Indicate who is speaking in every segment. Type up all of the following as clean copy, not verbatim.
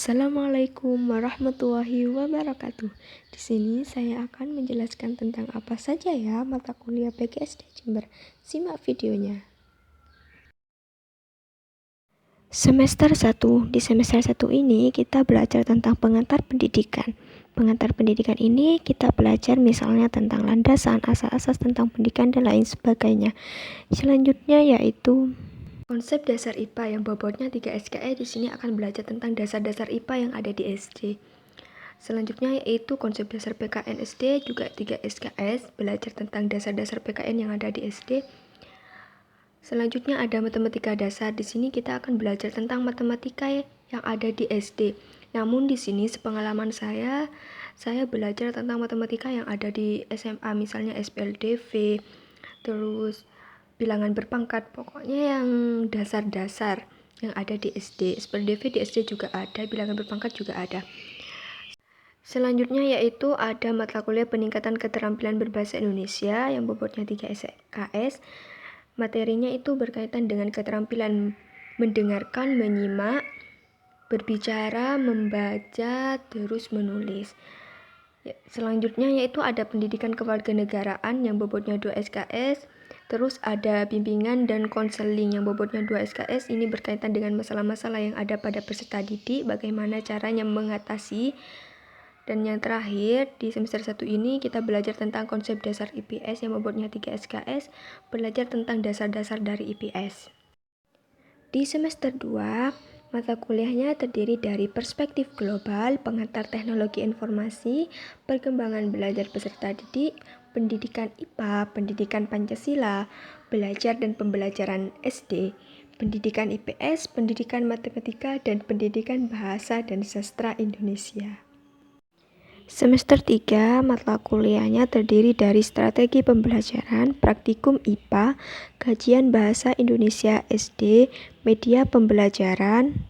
Speaker 1: Assalamualaikum warahmatullahi wabarakatuh. Di sini saya akan menjelaskan tentang apa saja ya mata kuliah PGSD Jember. Simak videonya. Semester 1. Di semester 1 ini kita belajar tentang pengantar pendidikan. Pengantar pendidikan ini kita belajar misalnya tentang landasan, asas-asas tentang pendidikan dan lain sebagainya. Selanjutnya yaitu konsep dasar IPA yang bobotnya 3 SKS. Di sini akan belajar tentang dasar-dasar IPA yang ada di SD. Selanjutnya yaitu konsep dasar PKN SD, juga 3 SKS, belajar tentang dasar-dasar PKN yang ada di SD. Selanjutnya ada matematika dasar. Di sini kita akan belajar tentang matematika yang ada di SD. Namun di sini sepengalaman saya belajar tentang matematika yang ada di SMA, misalnya SPLDV, terus bilangan berpangkat, pokoknya yang dasar-dasar yang ada di SD. SPLDV di SD juga ada, bilangan berpangkat juga ada. Selanjutnya yaitu ada mata kuliah peningkatan keterampilan berbahasa Indonesia yang bobotnya 3 SKS. Materinya itu berkaitan dengan keterampilan mendengarkan, menyimak, berbicara, membaca, terus menulis. Selanjutnya yaitu ada pendidikan kewarganegaraan yang bobotnya 2 SKS. Terus ada bimbingan dan konseling yang bobotnya 2 SKS. Ini berkaitan dengan masalah-masalah yang ada pada peserta didik, bagaimana caranya mengatasi. Dan yang terakhir, di semester 1 ini kita belajar tentang konsep dasar IPS yang bobotnya 3 SKS, belajar tentang dasar-dasar dari IPS. Di semester 2, mata kuliahnya terdiri dari perspektif global, pengantar teknologi informasi, perkembangan belajar peserta didik, pendidikan IPA, pendidikan Pancasila, belajar dan pembelajaran SD, pendidikan IPS, pendidikan matematika, dan pendidikan bahasa dan sastra Indonesia. Semester 3, mata kuliahnya terdiri dari strategi pembelajaran, praktikum IPA, kajian bahasa Indonesia SD, media pembelajaran,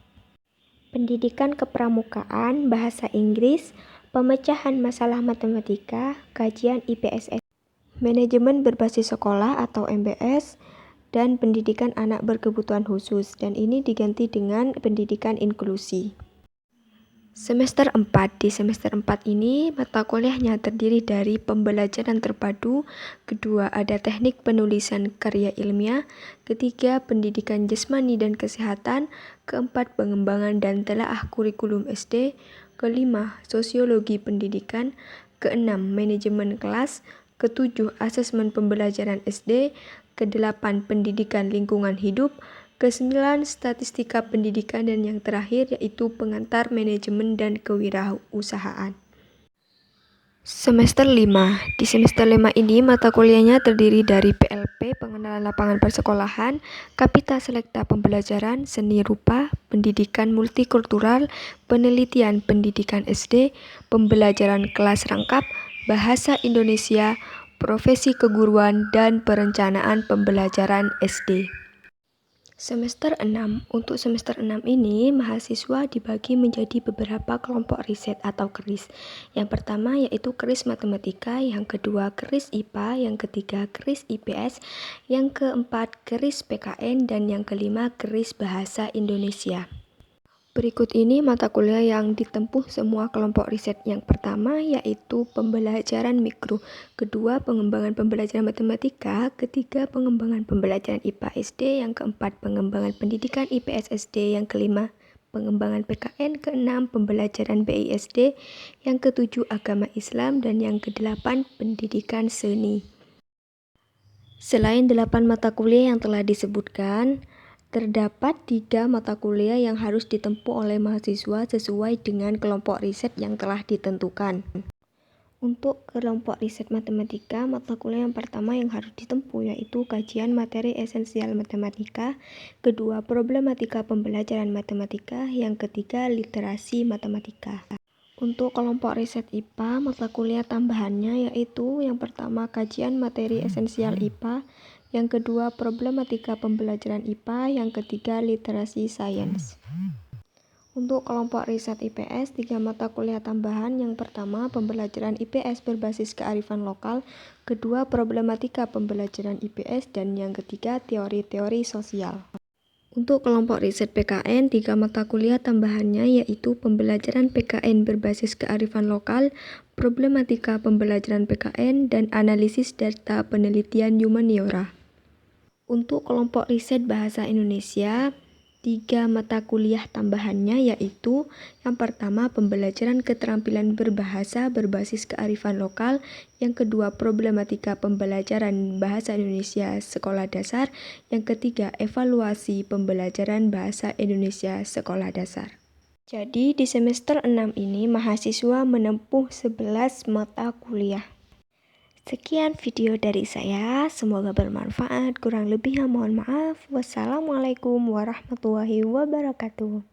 Speaker 1: pendidikan kepramukaan, bahasa Inggris, pemecahan masalah matematika, kajian IPSS, manajemen berbasis sekolah atau MBS, dan pendidikan anak berkebutuhan khusus, dan ini diganti dengan pendidikan inklusi. Semester 4. Di semester 4 ini mata kuliahnya terdiri dari pembelajaran terpadu, kedua ada teknik penulisan karya ilmiah, ketiga pendidikan jasmani dan kesehatan, keempat pengembangan dan telaah kurikulum SD, kelima sosiologi pendidikan, keenam manajemen kelas, ketujuh asesmen pembelajaran SD, kedelapan pendidikan lingkungan hidup, ke-9 statistika pendidikan, dan yang terakhir yaitu pengantar manajemen dan kewirausahaan. Semester 5. Di semester 5 ini mata kuliahnya terdiri dari PLP, pengenalan lapangan persekolahan, kapita selekta pembelajaran, seni rupa, pendidikan multikultural, penelitian pendidikan SD, pembelajaran kelas rangkap, bahasa Indonesia, profesi keguruan, dan perencanaan pembelajaran SD. Semester 6. Untuk semester 6 ini, mahasiswa dibagi menjadi beberapa kelompok riset atau keris. Yang pertama yaitu keris matematika, yang kedua keris IPA, yang ketiga keris IPS, yang keempat keris PKN, dan yang kelima keris bahasa Indonesia. Berikut ini mata kuliah yang ditempuh semua kelompok riset. Yang pertama yaitu pembelajaran mikro, kedua pengembangan pembelajaran matematika, ketiga pengembangan pembelajaran IPA SD, yang keempat pengembangan pendidikan IPS SD, yang kelima pengembangan PKN, keenam pembelajaran BISD, yang ketujuh agama Islam, dan yang kedelapan pendidikan seni. Selain 8 mata kuliah yang telah disebutkan, terdapat 3 mata kuliah yang harus ditempuh oleh mahasiswa sesuai dengan kelompok riset yang telah ditentukan. Untuk kelompok riset matematika, mata kuliah yang pertama yang harus ditempuh yaitu kajian materi esensial matematika, kedua problematika pembelajaran matematika, yang ketiga literasi matematika. Untuk kelompok riset IPA, mata kuliah tambahannya yaitu yang pertama kajian materi esensial IPA, yang kedua problematika pembelajaran IPA, yang ketiga literasi sains. Untuk kelompok riset IPS, 3 mata kuliah tambahan. Yang pertama pembelajaran IPS berbasis kearifan lokal, kedua problematika pembelajaran IPS, dan yang ketiga teori-teori sosial. Untuk kelompok riset PKN, 3 mata kuliah tambahannya yaitu pembelajaran PKN berbasis kearifan lokal, problematika pembelajaran PKN, dan analisis data penelitian humaniora. Untuk kelompok riset bahasa Indonesia, 3 mata kuliah tambahannya yaitu yang pertama pembelajaran keterampilan berbahasa berbasis kearifan lokal, yang kedua problematika pembelajaran bahasa Indonesia sekolah dasar, yang ketiga evaluasi pembelajaran bahasa Indonesia sekolah dasar. Jadi di semester 6 ini mahasiswa menempuh 11 mata kuliah. Sekian video dari saya, semoga bermanfaat. Kurang lebihnya mohon maaf. Wassalamualaikum warahmatullahi wabarakatuh.